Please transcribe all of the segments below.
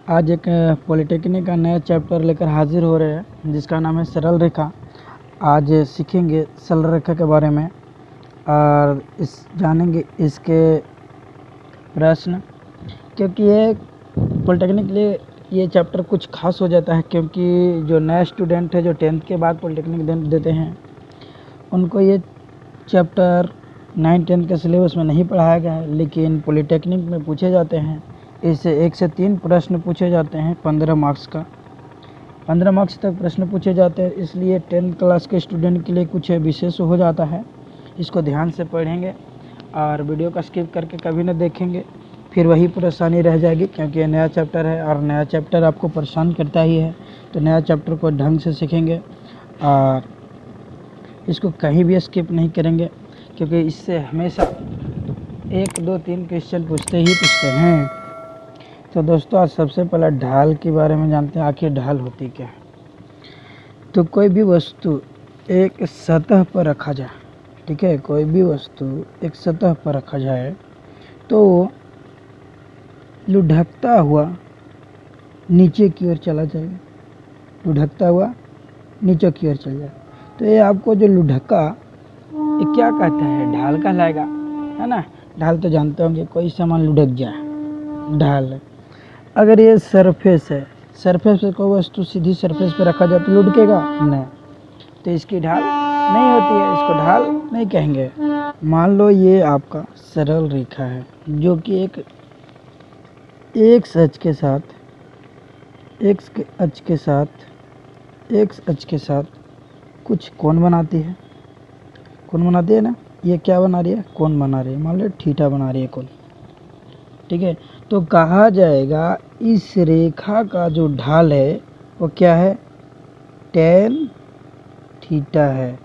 आज एक पॉलिटेक्निक का नया चैप्टर लेकर हाजिर हो रहे हैं जिसका नाम है सरल रेखा। आज सीखेंगे सरल रेखा के बारे में और जानेंगे इसके प्रश्न, क्योंकि ये पॉलिटेक्निक के लिए ये चैप्टर कुछ खास हो जाता है, क्योंकि जो नया स्टूडेंट है जो 10th के बाद पॉलिटेक्निक देते हैं उनको ये चैप्टर 9-10 के सिलेबस में नहीं पढ़ाया गया है, लेकिन पॉलिटेक्निक में पूछे जाते हैं। इससे 1 से 3 प्रश्न पूछे जाते हैं 15 मार्क्स का, 15 मार्क्स तक प्रश्न पूछे जाते हैं। इसलिए 10th क्लास के स्टूडेंट के लिए कुछ विशेष हो जाता है। इसको ध्यान से पढ़ेंगे और वीडियो का स्किप करके कभी न देखेंगे, फिर वही परेशानी रह जाएगी, क्योंकि ये नया चैप्टर है और नया चैप्टर आपको परेशान करता ही है। तो नया चैप्टर को ढंग से सीखेंगे और इसको कहीं भी स्किप नहीं करेंगे, क्योंकि इससे हमेशा 1, 2, 3 क्वेश्चन पूछते हैं। तो दोस्तों, आज सबसे पहले ढाल के बारे में जानते हैं, आखिर ढाल होती क्या है। तो कोई भी वस्तु एक सतह पर रखा जाए, ठीक है, कोई भी वस्तु एक सतह पर रखा जाए तो लुढ़कता हुआ नीचे की ओर चला जाएगा, लुढ़कता हुआ नीचे की ओर चल जाए। तो ये आपको जो लुढ़का ये क्या कहता है, ढाल कहलाएगा, है ना। ढाल तो जानते होंगे, कोई सामान लुढ़क जाए ढाल। अगर ये सरफेस है, सरफेस पे कोई वस्तु सीधी सरफेस पे रखा जाए तो लुढ़केगा नहीं, तो इसकी ढाल नहीं होती है, इसको ढाल नहीं कहेंगे। मान लो ये आपका सरल रेखा है जो कि एक अक्ष के साथ कुछ कोण बनाती है, कोण बनाती है ना। ये क्या बना रही है, कोण बना रही है, मान लो थीटा बना रही है कोण, ठीक है। तो कहा जाएगा इस रेखा का जो ढाल है वो क्या है, tan थीटा है।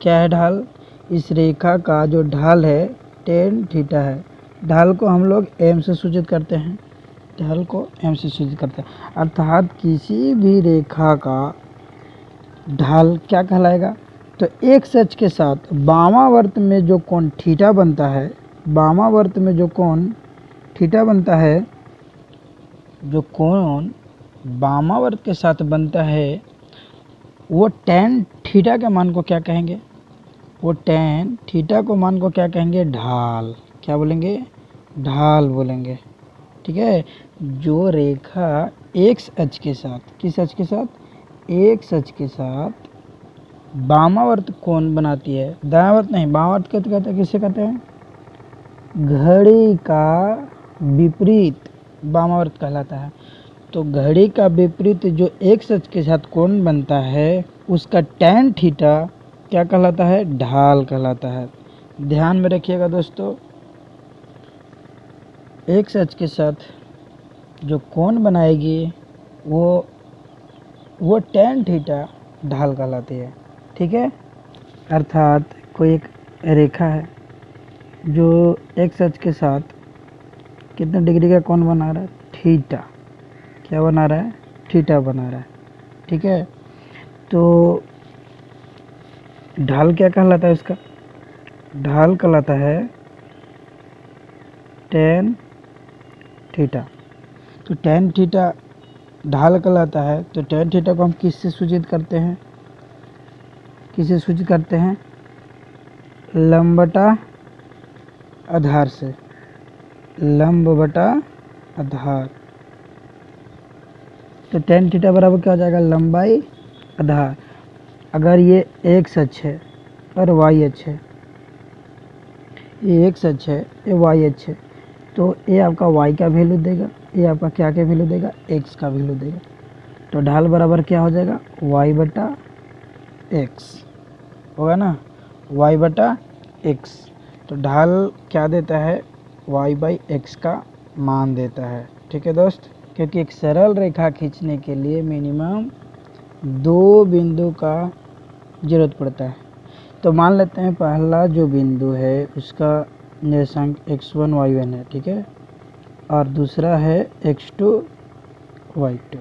क्या है ढाल, इस रेखा का जो ढाल है tan थीटा है। ढाल को हम लोग m से सूचित करते हैं, ढाल को m से सूचित करते हैं, अर्थात किसी भी रेखा का ढाल क्या कहलाएगा। तो एक सच के साथ वामावर्त में जो कोण थीटा बनता है, वामावर्त में जो कोण थीटा बनता है, जो कोण वामावर्त के साथ बनता है, वो tan थीटा के मान को क्या कहेंगे, वो tan थीटा को मान को क्या कहेंगे, ढाल। क्या बोलेंगे, ढाल बोलेंगे, ठीक है। जो रेखा एक अक्ष के साथ, किस अक्ष के साथ, एक अक्ष के साथ वामावर्त कोण बनाती है, दायावर्त नहीं, वामावर्त कहते हैं, किसे कहते हैं, घड़ी का विपरीत वामावर्त कहलाता है। तो घड़ी का विपरीत जो एक अक्ष के साथ कोण बनता है उसका tan थीटा क्या कहलाता है, ढाल कहलाता है। ध्यान में रखिएगा दोस्तों, एक अक्ष के साथ जो कोण बनाएगी वो tan थीटा ढाल कहलाती है, ठीक है। अर्थात कोई एक रेखा है जो एक अक्ष के साथ कितने डिग्री का कोण बना रहा है, थीटा। क्या बना रहा है, थीटा बना रहा है, ठीक है। तो ढाल क्या कहलाता है, उसका ढाल कहलाता है tan थीटा। तो tan थीटा ढाल कहलाता है। तो tan थीटा को हम किससे सूचित करते हैं, किससे सूचित करते हैं, लंब बटा आधार से, लंब बटा आधार। तो tan थीटा बराबर क्या हो जाएगा, लंबाई आधार। अगर ये एक अक्ष है और y अक्ष है, ये एक अक्ष है, ये y अक्ष है, तो ये आपका y का वैल्यू देगा, ये आपका क्या का वैल्यू देगा, x का वैल्यू देगा। तो ढाल बराबर क्या हो जाएगा, y बटा x होगा ना, y बटा x। तो ढाल क्या देता है, y/x का मान देता है, ठीक है दोस्त। क्योंकि एक सरल रेखा खींचने के लिए मिनिमम 2 बिंदु का ज़रूरत पड़ता है। तो मान लेते हैं पहला जो बिंदु है उसका निर्देशांक x1 y1 है, ठीक है, और दूसरा है x2 y2,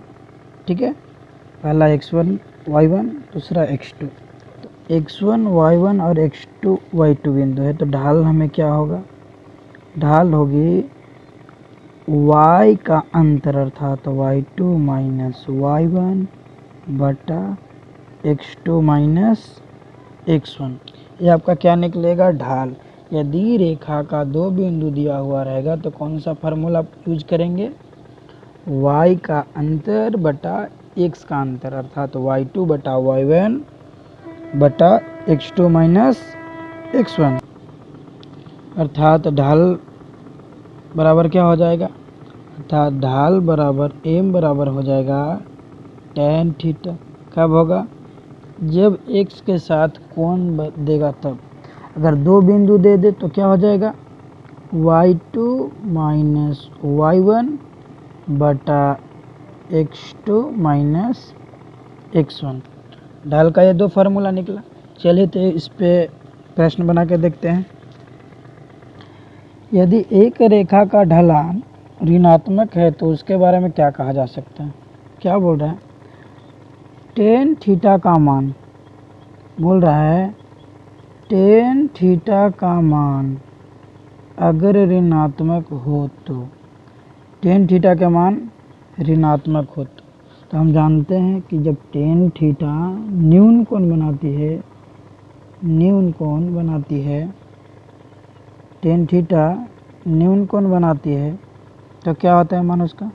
ठीक है। पहला x1 y1, दूसरा x2। तो x1 y1 और x2 y2 बिंदु है, तो ढाल हमें क्या होगा, ढाल होगी y का अंतर अर्थात y2 माइनस y1 बटा x2 माइनस x1। ये आपका क्या निकलेगा, ढाल। यदि रेखा का दो बिंदु दिया हुआ रहेगा तो कौन सा फार्मूला यूज करेंगे, y का अंतर बटा x का अंतर अर्थात y2 बटा y1 बटा x2 माइनस x1 अर्थात ढाल बराबर क्या हो जाएगा, अर्थात ढाल बराबर m बराबर हो जाएगा tan थीटा। कब होगा, जब x के साथ कोण देगा तब। अगर दो बिंदु दे दे तो क्या हो जाएगा, y2 माइनस y1 बटा x2 माइनस x1। ढाल का ये दो फार्मूला निकला। चलिए तो इस पे प्रश्न बना के देखते हैं। यदि एक रेखा का ढलान ऋणात्मक है तो उसके बारे में क्या कहा जा सकता है। क्या बोल रहा है, टेन थीटा का मान, बोल रहा है टेन थीटा का मान अगर ऋणात्मक हो तो, टेन थीटा का मान ऋणात्मक हो तो हम जानते हैं कि जब टेन थीटा न्यून कोण बनाती है, न्यून कोण बनाती है, टेन थीटा न्यून कोण बनाती है तो क्या होता है मान उसका,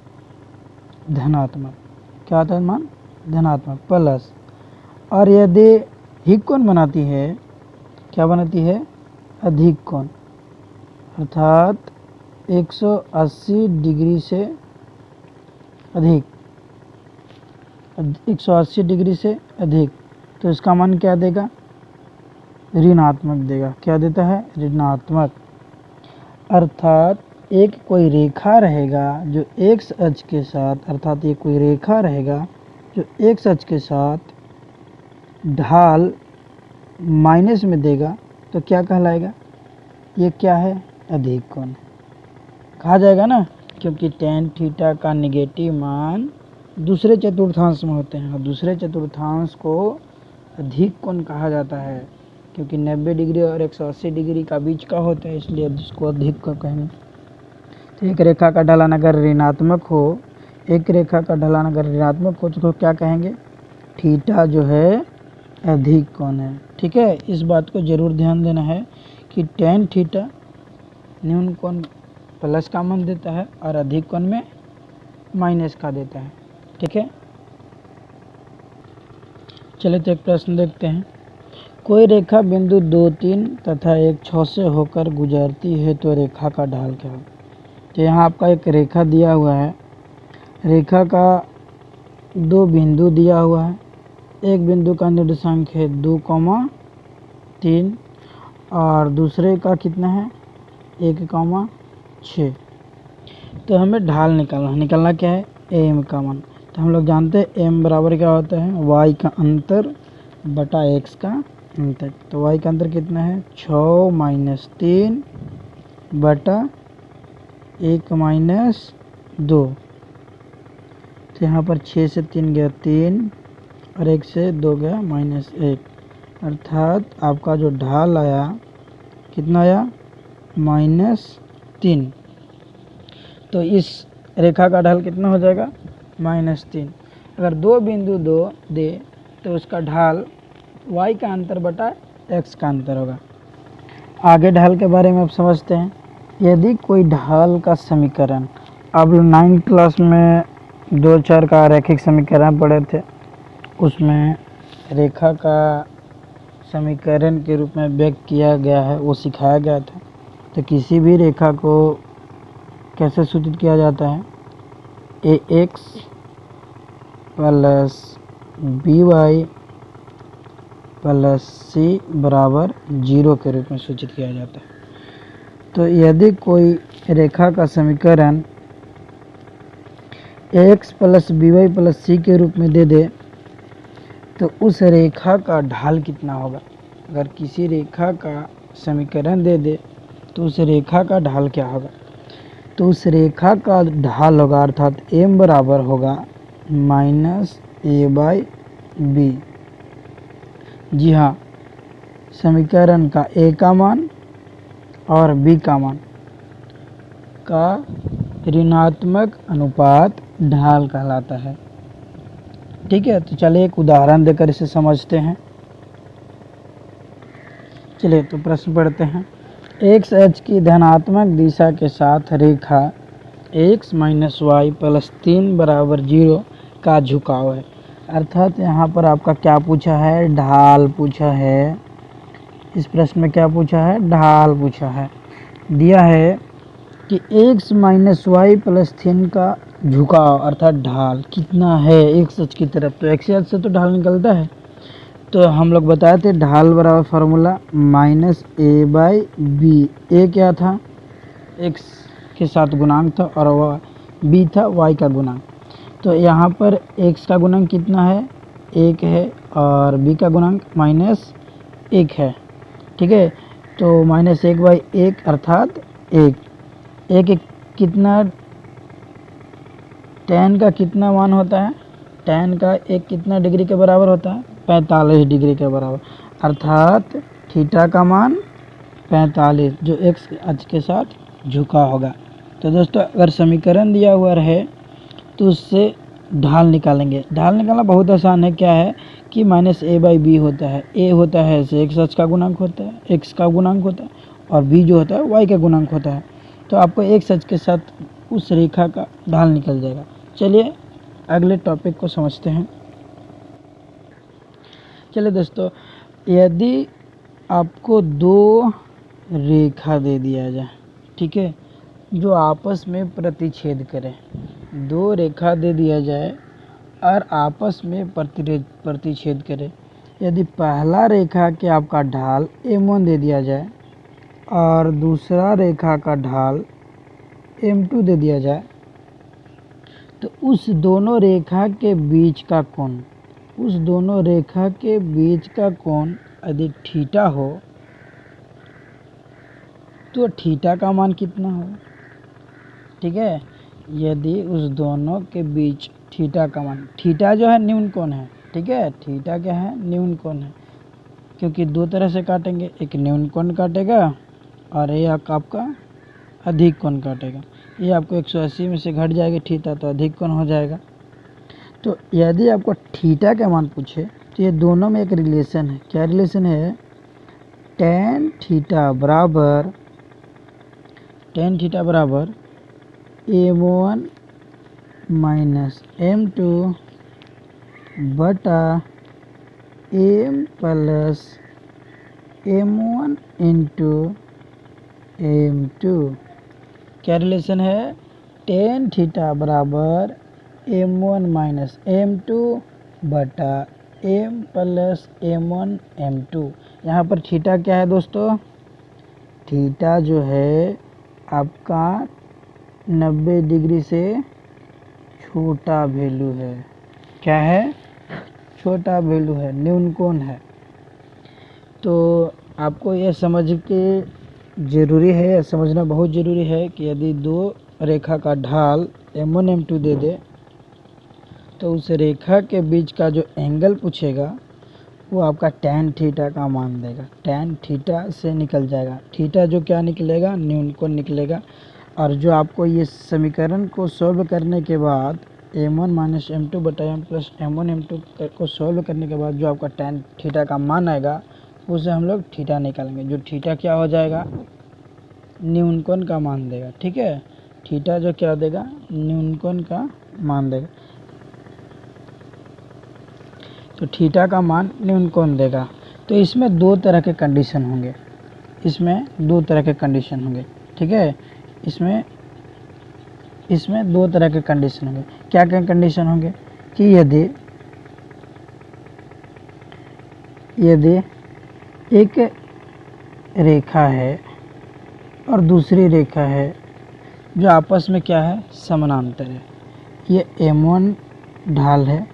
धनात्मक। क्या होता है मान, धनात्मक प्लस। और यदि हीक कोण बनाती है, क्या बनाती है, अधिक कोण अर्थात 180 डिग्री से अधिक, 180 डिग्री से अधिक, तो इसका मान क्या देगा, ऋणात्मक देगा। क्या देता है, ऋणात्मक। अर्थात एक कोई रेखा रहेगा जो एक्स अक्ष के साथ, अर्थात ये कोई रेखा रहेगा जो एक्स अक्ष के साथ ढाल माइनस में देगा तो क्या कहलाएगा, ये क्या है, अधिक कोण कहा जाएगा ना, क्योंकि टेन थीटा का नेगेटिव मान दूसरे चतुर्थांश में होते हैं और दूसरे चतुर्थांश को अधिक कोण कहा जाता है, क्योंकि 90 डिग्री और 180 डिग्री का बीच का होता है, इसलिए जिसको अधिक को कहेंगे। तो एक रेखा का ढलान अगर ऋणात्मक हो, एक रेखा का ढलान अगर ऋणात्मक हो तो क्या कहेंगे, थीटा जो है अधिक कोण है। ठीक है, इस बात को जरूर ध्यान देना है कि टेन थीटा न्यून कोण प्लस का मान देता है और अधिक कोण में माइनस का देता है। ठीक है, चलिए तो एक प्रश्न देखते हैं। कोई रेखा बिंदु 2, 3 तथा एक 6 से होकर गुजरती है तो रेखा का ढाल क्या होगा। तो यहाँ आपका एक रेखा दिया हुआ है, रेखा का दो बिंदु दिया हुआ है, एक बिंदु का निर्देशांक है 2,3 और दूसरे का कितना है 1,6। तो हमें ढाल निकालना क्या है, एम का मान। तो हम लोग जानते हैं एम बराबर क्या होता है, वाई का अंतर बटा एक्स का अंतर। तो वाई का अंतर कितना है, 6 माइनस 3 बटा 1 माइनस 2। तो यहाँ पर 6 से 3 गया 3 और 1 से 2 गया -1, अर्थात आपका जो ढाल आया कितना आया, -3। तो इस रेखा का ढाल कितना हो जाएगा, -3। अगर दो बिंदु दो दे तो उसका ढाल y का अंतर बटा x का अंतर होगा। आगे ढाल के बारे में अब समझते हैं। यदि कोई ढाल का समीकरण, अब 9th क्लास में 2-4 का रैखिक समीकरण पढ़े थे, उसमें रेखा का समीकरण के रूप में व्यक्त किया गया है, वो सिखाया गया था। तो किसी भी रेखा को कैसे सूचित किया जाता है, ax plus by plus c बराबर 0 के रूप में सूचित किया जाता है। तो यदि कोई रेखा का समीकरण ax plus by plus c के रूप में दे दे तो उस रेखा का ढाल कितना होगा। अगर किसी रेखा का समीकरण दे दे तो उस रेखा का ढाल क्या होगा, तो उस रेखा का ढाल होगा अर्थात m बराबर होगा -a/b। जी हाँ, समीकरण का a का मान और b का मान का ऋणात्मक अनुपात ढाल कहलाता है। ठीक है, तो चलिए एक उदाहरण देकर इसे समझते हैं। चलिए तो प्रश्न पढ़ते हैं। एक्स एच की धनात्मक दिशा के साथ रेखा x माइनस वाई प्लस 3 बराबर 0 का झुकाव है। अर्थात यहाँ पर आपका क्या पूछा है, ढाल पूछा है। इस प्रश्न में क्या पूछा है, ढाल पूछा है। दिया है कि x माइनस वाई प्लस 3 का झुकाव अर्थात ढाल कितना है एक्स एच की तरफ। तो एक्स एच से तो ढाल निकलता है। तो हम लोग बताए थे ढाल बराबर formula minus A by B. A क्या था, एक्स के साथ गुणांक था और बी था वाई का गुणांक। तो यहाँ पर एक्स का गुणांक कितना है, 1 है और बी का गुणांक माइनस 1 है। ठीक है, तो माइनस 1 बाई 1 अर्थात 1 कितना, tan का कितना मान होता है, tan का 1 कितना डिग्री के बराबर होता है, 45 डिग्री के बराबर। अर्थात थीटा का मान 45 जो एक्स अक्ष के साथ झुका होगा। तो दोस्तों अगर समीकरण दिया हुआ रहे तो उससे ढाल निकालेंगे। ढाल निकालना बहुत आसान है। क्या है कि माइनस ए बाई बी होता है। ए होता है ऐसे एक्स अक्ष का गुणांक होता है, एक्स का गुणांक होता है, और बी जो होता है वाई का गुणांक होता है। तो आपको एक्स अक्ष के साथ उस रेखा का ढाल निकल जाएगा। चलिए अगले टॉपिक को समझते हैं। चलिए दोस्तों, यदि आपको 2 रेखा दे दिया जाए, ठीक है, जो आपस में प्रतिच्छेद करें, 2 रेखा दे दिया जाए और आपस में प्रतिच्छेद करे। यदि पहला रेखा के आपका ढाल m1 दे दिया जाए और दूसरा रेखा का ढाल m2 दे दिया जाए, तो उस दोनों रेखा के बीच का कोण, उस दोनों रेखा के बीच का कोण यदि थीटा हो तो थीटा का मान कितना हो। ठीक है, यदि उस दोनों के बीच थीटा का मान, थीटा जो है न्यून कोण है। ठीक है, थीटा क्या है, न्यून कोण है, क्योंकि 2 तरह से काटेंगे, एक न्यून कोण काटेगा और ये आपका अधिक कोण काटेगा। ये आपको 180 में से घट जाएगी थीटा, तो अधिक कोण हो जाएगा। तो यदि आपको थीटा का मान पूछे तो ये दोनों में एक रिलेशन है। क्या रिलेशन है, tan थीटा बराबर m1 माइनस m2 बटा m plus m1 into m2। क्या रिलेशन है, tan थीटा बराबर m1 माइनस m2 बटा m प्लस m1 m2। यहाँ पर थीटा क्या है दोस्तों, थीटा जो है आपका 90 डिग्री से छोटा वैल्यू है। क्या है, छोटा वैल्यू है, न्यून कोण है। तो आपको यह समझ के ज़रूरी है, समझना बहुत ज़रूरी है कि यदि 2 रेखा का ढाल m1 m2 दे दे तो उस रेखा के बीच का जो एंगल पूछेगा वो आपका tan थीटा का मान देगा। tan थीटा से निकल जाएगा, थीटा जो क्या निकलेगा, न्यून कोण निकलेगा। और जो आपको ये समीकरण को सॉल्व करने के बाद m1 माइनस m2 बटा m प्लस m1 m2 को सॉल्व करने के बाद जो आपका tan थीटा का मान आएगा उसे हम लोग थीटा निकालेंगे। जो थीटा क्या हो जाएगा, न्यून कोण का मान देगा। ठीक है, थीटा जो क्या देगा, न्यून कोण का मान देगा। तो थीटा का मान न्यून कोण देगा। तो इसमें 2 तरह के कंडीशन होंगे, इसमें 2 तरह के कंडीशन होंगे। ठीक है, इसमें 2 तरह के कंडीशन होंगे। क्या क्या कंडीशन होंगे कि यदि एक रेखा है और दूसरी रेखा है जो आपस में क्या है, समानांतर है। ये m1 ढाल है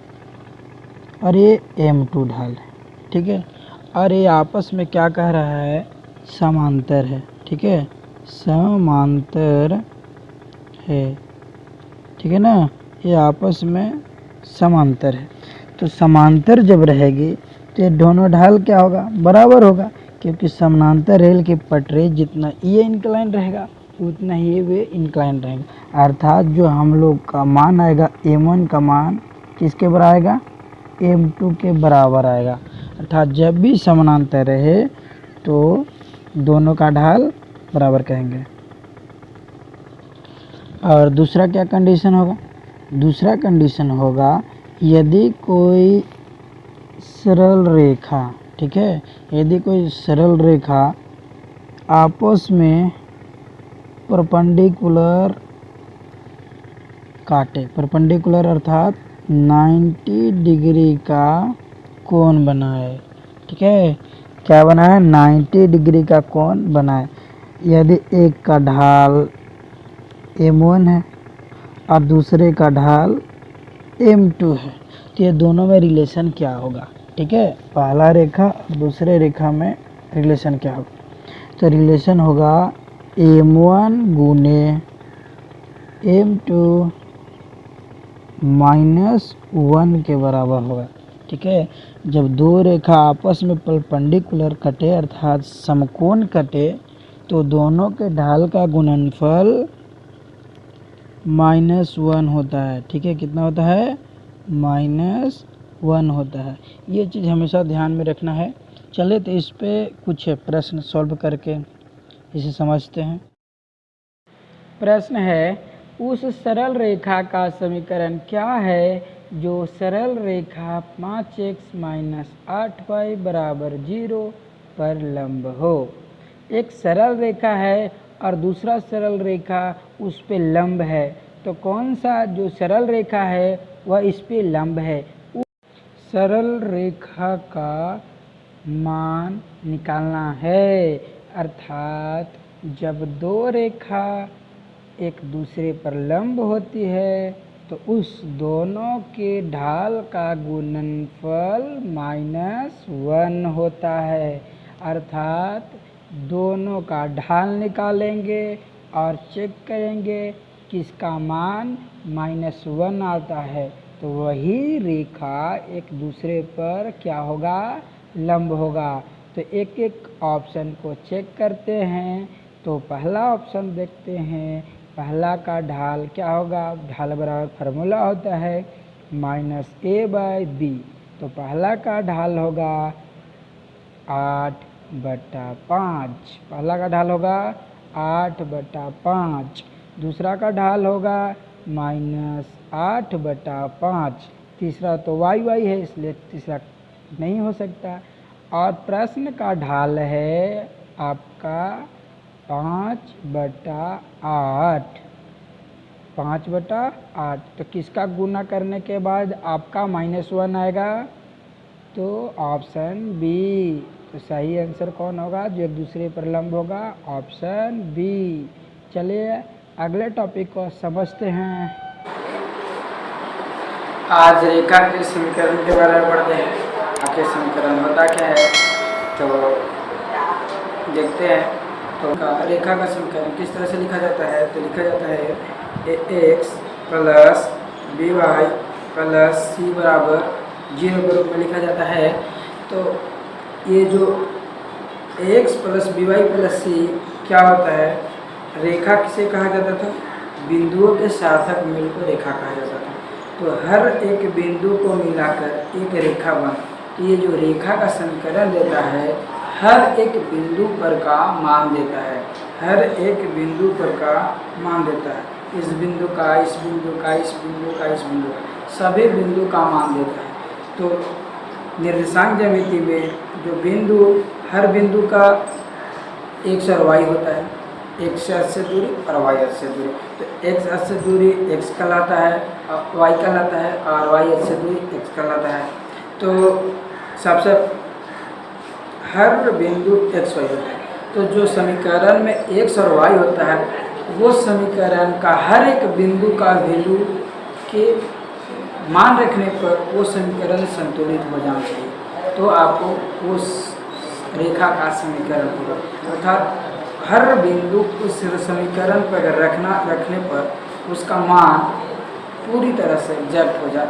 और ये m2 ढाल है। ठीक है, और ये आपस में क्या कह रहा है, समांतर है। ठीक है, समांतर है। ठीक है ना, ये आपस में समांतर है। तो समांतर जब रहेगी तो ये दोनों ढाल क्या होगा, बराबर होगा, क्योंकि समानांतर रेल की पटरी जितना ये इंक्लाइन रहेगा उतना ही वे इंक्लाइन रहेंगे। अर्थात जो हम लोग का मान आएगा m1 का मान किसके बराबर आएगा, m2 के बराबर आएगा। अर्थात जब भी समानांतर रहे तो दोनों का ढाल बराबर कहेंगे। और दूसरा क्या कंडीशन होगा, दूसरा कंडीशन होगा यदि कोई सरल रेखा, ठीक है, यदि कोई सरल रेखा आपस में परपेंडिकुलर काटे, परपेंडिकुलर अर्थात 90 डिग्री का कोण बनाए, ठीक है, क्या बनाए, 90 डिग्री का कोण बनाए। यदि एक का ढाल m1 है और दूसरे का ढाल m2 है तो ये दोनों में रिलेशन क्या होगा, ठीक है, पहला रेखा दूसरे रेखा में रिलेशन क्या होगा, तो रिलेशन होगा m1 गुने m2 -1 के बराबर होगा, ठीक है। जब दो रेखा आपस में परपेंडिकुलर कटे अर्थात समकोण कटे तो दोनों के ढाल का गुणनफल -1 होता है, ठीक है, कितना होता है, -1 होता है। ये चीज़ हमेशा ध्यान में रखना है। चले तो इस पे कुछ प्रश्न सॉल्व करके इसे समझते हैं। प्रश्न है, उस सरल रेखा का समीकरण क्या है जो सरल रेखा 5x - 8y = 0 पर लंब हो। एक सरल रेखा है और दूसरा सरल रेखा उस पे लंब है, तो कौन सा जो सरल रेखा है वह इस पे लंब है। सरल रेखा का मान निकालना है, अर्थात जब दो रेखा एक दूसरे पर लंब होती है तो उस दोनों के ढाल का गुणनफल -1 होता है। अर्थात दोनों का ढाल निकालेंगे और चेक करेंगे किसका मान -1 आता है तो वही रेखा एक दूसरे पर क्या होगा, लंब होगा। तो एक एक ऑप्शन को चेक करते हैं। तो पहला ऑप्शन देखते हैं, पहला का ढाल क्या होगा, ढाल बराबर फार्मूला होता है -a/b, तो पहला का ढाल होगा 8/5, पहला का ढाल होगा 8/5, दूसरा का ढाल होगा -8/5, तीसरा तो y है इसलिए तीसरा नहीं हो सकता। और प्रश्न का ढाल है आपका 5/8, 5/8, तो किसका गुना करने के बाद आपका -1 आएगा, तो ऑप्शन बी। तो सही आंसर कौन होगा, जो एक दूसरे पर लंब होगा, ऑप्शन बी। चलिए अगले टॉपिक को समझते हैं। आज रेखा के समीकरण के बारे में पढ़ते हैं। आपके समीकरण होता क्या है तो देखते हैं। तो रेखा का समीकरण किस तरह से लिखा जाता है, तो लिखा जाता है ax + by + c = 0 के रूप में लिखा जाता है। तो ये जो ax + by + c क्या होता है, रेखा किसे कहा जाता था, बिंदुओं के सार्थक मेल को रेखा कहा जाता था। तो हर एक बिंदु को मिलाकर एक रेखा बन, तो ये जो रेखा का समीकरण देता है हर एक बिंदु पर का मान देता है, हर एक बिंदु पर का मान देता है, इस बिंदु का, इस बिंदु का, इस बिंदु का, इस बिंदु का, सभी बिंदु का मान देता है। तो निर्देशांक ज्यामिति में जो बिंदु, हर बिंदु का x और y होता है, x से h से दूरी और y h से दूरी, तो x h से दूरी x कहलाता है, y कहलाता है, और y h से दूरी x कहलाता है। तो सबसे हर बिंदु x y होता है, तो जो समीकरण में x और y होता है वो समीकरण का हर एक बिंदु का वैल्यू के मान रखने पर वो समीकरण संतुलित हो जाना चाहिए, तो आपको उस रेखा का समीकरण होगा। अर्थात हर बिंदु उस समीकरण पर अगर रखने पर उसका मान पूरी तरह से एग्जैक्ट हो जाए,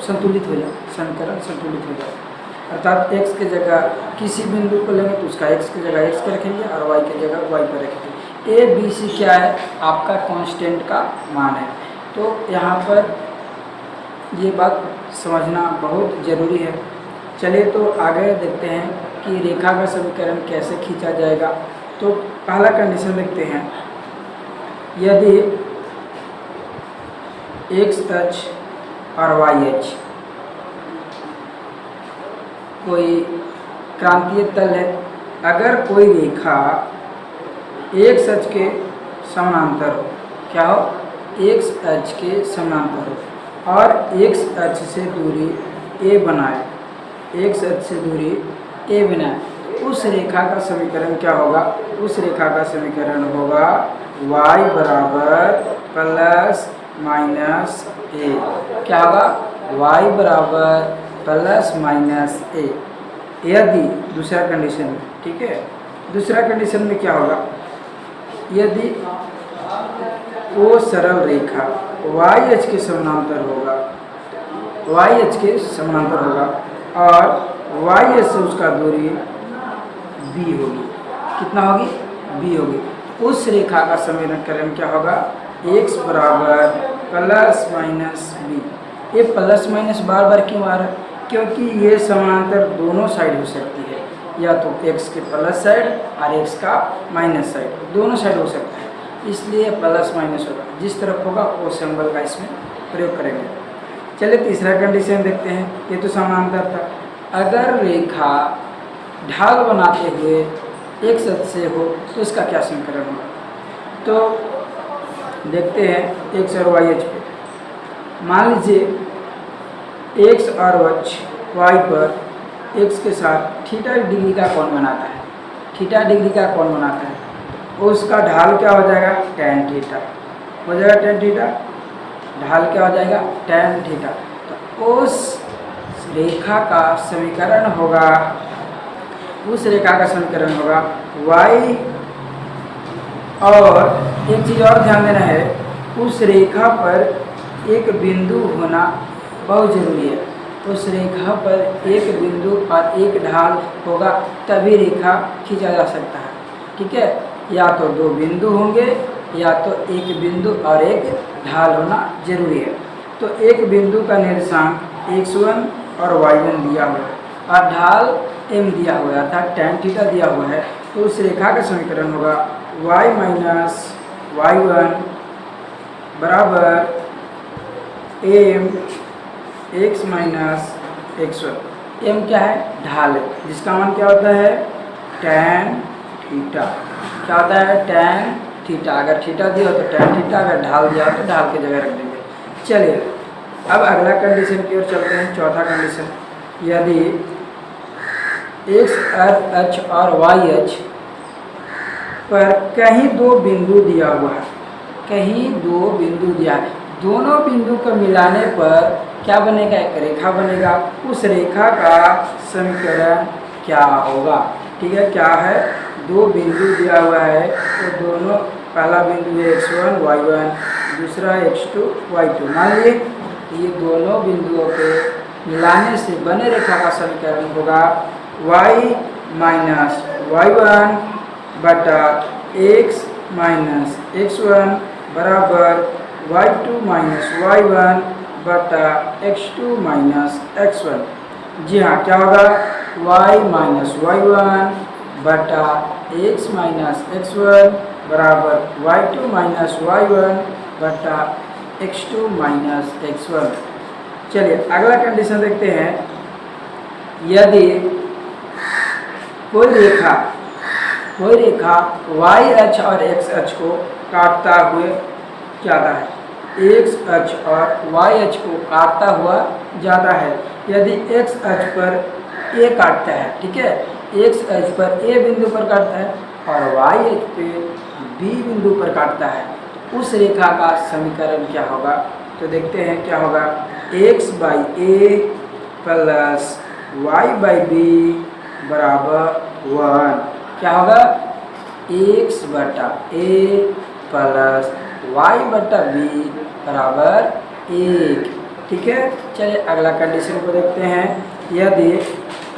संतुलित हो जाए, समीकरण संतुलित हो जाए। अर्थात x की जगह किसी बिंदु को लेंगे तो उसका x की जगह x पर रखेंगे और y की जगह y पर रखेंगे। ए बी सी क्या है, आपका कांस्टेंट का मान है। तो यहाँ पर ये बात समझना बहुत ज़रूरी है। चलिए तो आगे देखते हैं कि रेखा का समीकरण कैसे खींचा जाएगा। तो पहला कंडीशन देखते हैं, यदि एक्स अक्ष और वाई अक्ष कोई क्रांतीय तल है, अगर कोई रेखा एक्स अक्ष के समानांतर हो, क्या हो, एक्स अक्ष के समानांतर हो और एक्स अक्ष से दूरी ए बनाए, एक्स अक्ष से दूरी ए बनाए, उस रेखा का समीकरण क्या होगा, उस रेखा का समीकरण होगा y बराबर प्लस माइनस ए। क्या होगा, y बराबर प्लस माइनस ए। यदि दूसरा कंडीशन, ठीक है, दूसरा कंडीशन में क्या होगा, यदि वो सरल रेखा y अक्ष के समानांतर होगा, y अक्ष के समानांतर होगा और y अक्ष से उसका दूरी b होगी, कितना होगी, b होगी, उस रेखा का समीकरण क्या होगा, x बराबर प्लस माइनस बी। ये प्लस माइनस बार बार क्यों आ रहा है, क्योंकि ये समानांतर दोनों साइड हो सकती है, या तो x के प्लस साइड और x का माइनस साइड, दोनों साइड हो सकता है, इसलिए प्लस माइनस होगा, जिस तरफ होगा वो सिंबल का इसमें प्रयोग करेंगे। चलिए तीसरा कंडीशन देखते हैं, ये तो समानांतर था। अगर रेखा ढाल बनाते हुए एक्स अक्ष से हो तो इसका क्या समीकरण होगा, तो देखते हैं एक्स और वाई अक्ष पे। मान लीजिए एक्स और अक्ष वाई पर एक्स के साथ थीटा डिग्री का कोण बनाता है, थीटा डिग्री का कोण बनाता है, उसका ढाल क्या हो जाएगा, tan थीटा हो जाएगा, tan थीटा, ढाल क्या हो जाएगा, tan थीटा। तो उस रेखा का समीकरण होगा, उस रेखा का समीकरण होगा y, और एक चीज़ और ध्यान देना है, उस रेखा पर एक बिंदु होना बहुत ज़रूरी है, उस रेखा पर एक बिंदु और एक ढाल होगा तभी रेखा खींचा जा सकता है, ठीक है, या तो दो बिंदु होंगे या तो एक बिंदु और एक ढाल होना जरूरी है। तो एक बिंदु का निर्देशांक x1 और y1 दिया हुआ है और ढाल m दिया हुआ है, अर्थात tan थीटा दिया हुआ है, तो उस रेखा का समीकरण होगा y माइनस y1 बराबर m x minus x1। m क्या है, ढाल है, जिसका मान क्या होता है, tan थीटा। क्या होता है, tan थीटा। अगर थीटा दिया हो तो tan थीटा, अगर ढाल दिया हो तो ढाल की जगह रख देंगे। चलिए अब अगला कंडीशन की ओर चलते हैं, चौथा कंडीशन, यदि एक्स अक्ष और वाई अक्ष पर कहीं दो बिंदु दिया हुआ है, कहीं दो बिंदु दिया है, दोनों बिंदु को मिलाने पर क्या बनेगा, एक रेखा बनेगा, उस रेखा का समीकरण क्या होगा, ठीक है, क्या है, दो बिंदु दिया हुआ है, तो दोनों, पहला बिंदु है x1 y1, दूसरा है x2 y2। मान लीजिए ये दोनों बिंदुओं के मिलाने से बने रेखा का समीकरण होगा y माइनस y1 बटा x माइनस x1 बराबर y2 माइनस y1 बटा x2 माइनस x1। जी हाँ, क्या होगा, y माइनस y1 बटा x माइनस x1 बराबर y2 माइनस y1 बटा x2 माइनस x1। चलिए अगला कंडीशन देखते हैं, यदि कोई रेखा y अक्ष और x अक्ष को काटता हुए जाता है, x अक्ष और y अक्ष को काटता हुआ जाता है, यदि x अक्ष पर a काटता है, ठीक है, x अक्ष पर a बिंदु पर काटता है और y अक्ष पे b बिंदु पर काटता है, तो उस रेखा का समीकरण क्या होगा, तो देखते हैं क्या होगा, x by a plus y by b बराबर 1। क्या होगा, x बटा a प्लस y बटा b बराबर 1, ठीक है। चलिए अगला कंडीशन को देखते हैं, यदि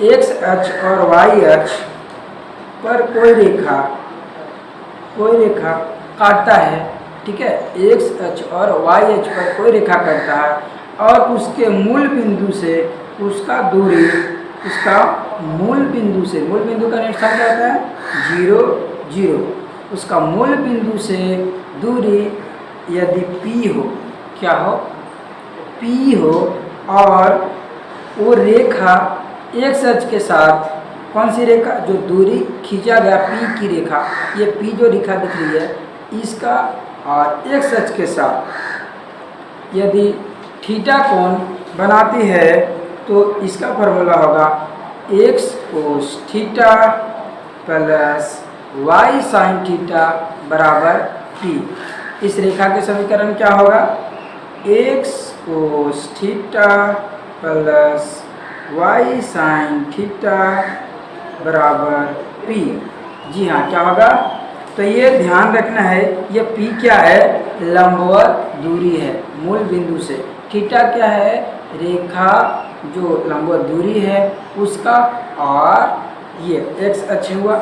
x अक्ष और y अक्ष पर कोई रेखा कोई रेखा काटता है, ठीक है, एक्स अक्ष और वाई अक्ष पर कोई रेखा काटता है और उसके मूल बिंदु से उसका दूरी, उसका मूल बिंदु से, मूल बिंदु का निशान क्या होता है 0 0, उसका मूल बिंदु से दूरी यदि P हो, क्या हो P हो और वो रेखा एक्स अक्ष के साथ, कौन सी रेखा, जो दूरी खींचा गया P की रेखा, ये P जो रेखा दिख रही है इसका और एक्स अक्ष के साथ यदि थीटा कोण बनाती है तो इसका फॉर्मूला होगा x cos theta plus y sine theta बराबर P। इस रेखा के समीकरण क्या होगा, x cos theta plus y sine theta बराबर P। जी हाँ, क्या होगा, तो ये ध्यान रखना है, ये P क्या है, लंबवत दूरी है मूल बिंदु से, थीटा क्या है, रेखा जो लंबवत दूरी है उसका, और ये एक्स अक्ष हुआ,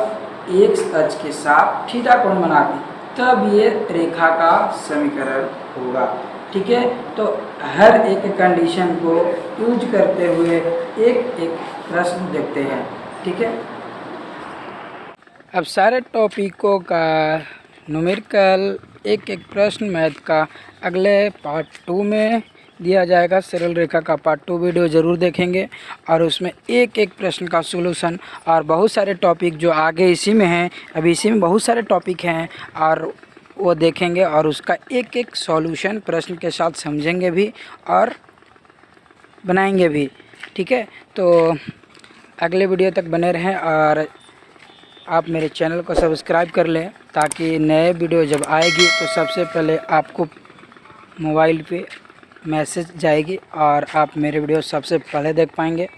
एक्स अक्ष के साथ थीटा कोण बनाती, तब ये रेखा का समीकरण होगा। ठीक है, तो हर एक कंडीशन को यूज करते हुए एक एक प्रश्न देखते हैं। ठीक है, अब सारे टॉपिकों का न्यूमेरिकल एक एक प्रश्न मैथ का अगले पार्ट 2 में दिया जाएगा। सरल रेखा का पार्ट 2 वीडियो ज़रूर देखेंगे और उसमें एक एक प्रश्न का सॉल्यूशन और बहुत सारे टॉपिक जो आगे इसी में हैं, अभी इसी में बहुत सारे टॉपिक हैं और वो देखेंगे और उसका एक एक सॉल्यूशन प्रश्न के साथ समझेंगे भी और बनाएंगे भी। ठीक है, तो अगले वीडियो तक बने रहें और आप मेरे चैनल को सब्सक्राइब कर लें ताकि नए वीडियो जब आएगी तो सबसे पहले आपको मोबाइल पे मैसेज जाएगी और आप मेरे वीडियो सबसे पहले देख पाएंगे।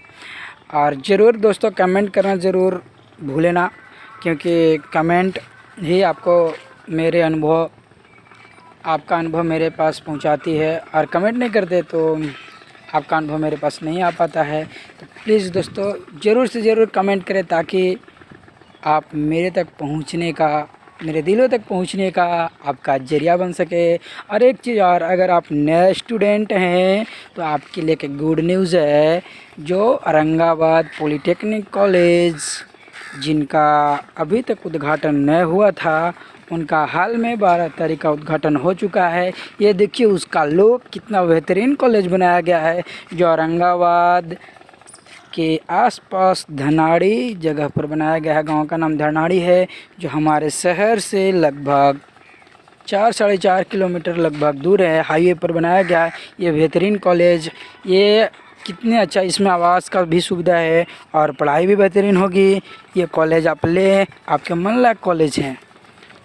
और ज़रूर दोस्तों कमेंट करना ज़रूर भूलें ना, क्योंकि कमेंट ही आपको मेरे अनुभव, आपका अनुभव मेरे पास पहुंचाती है और कमेंट नहीं करते तो आपका अनुभव मेरे पास नहीं आ पाता है। तो प्लीज़ दोस्तों ज़रूर से ज़रूर कमेंट करें ताकि आप मेरे तक पहुंचने का, मेरे दिलों तक पहुंचने का आपका जरिया बन सके। और एक चीज़ और, अगर आप नए स्टूडेंट हैं तो आपके लिए एक गुड न्यूज़ है, जो औरंगाबाद पॉलिटेक्निक कॉलेज जिनका अभी तक उद्घाटन नहीं हुआ था, उनका हाल में 12 तारीख का उद्घाटन हो चुका है। ये देखिए उसका लुक, कितना बेहतरीन कॉलेज बनाया गया है, जो औरंगाबाद के आसपास धनाड़ी जगह पर बनाया गया है। गांव का नाम धनाड़ी है, जो हमारे शहर से लगभग 4-4.5 किलोमीटर लगभग दूर है, हाईवे पर बनाया गया है ये बेहतरीन कॉलेज। ये कितने अच्छा, इसमें आवास का भी सुविधा है और पढ़ाई भी बेहतरीन होगी। ये कॉलेज आप लें, आपके मन लायक कॉलेज हैं,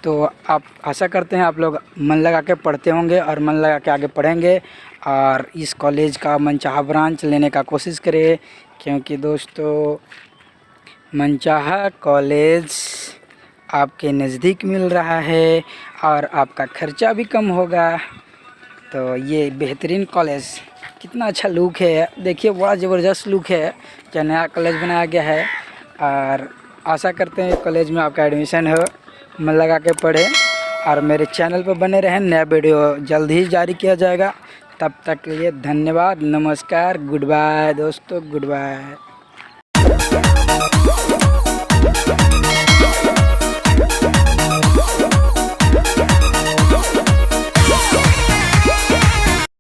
तो आप आशा करते हैं आप लोग मन लगा के पढ़ते होंगे और मन लगा के आगे पढ़ेंगे और इस कॉलेज का मनचाहा ब्रांच लेने का कोशिश करें, क्योंकि दोस्तों मनचाहा कॉलेज आपके नज़दीक मिल रहा है और आपका खर्चा भी कम होगा। तो ये बेहतरीन कॉलेज, कितना अच्छा लुक है, देखिए बड़ा ज़बरदस्त लुक है, जो नया कॉलेज बनाया गया है। और आशा करते हैं कॉलेज में आपका एडमिशन हो, मन लगा के पढ़ें और मेरे चैनल पर बने रहें। नया वीडियो जल्द ही जारी किया जाएगा। तब तक के लिए धन्यवाद, नमस्कार, गुड बाय दोस्तों, गुड बाय।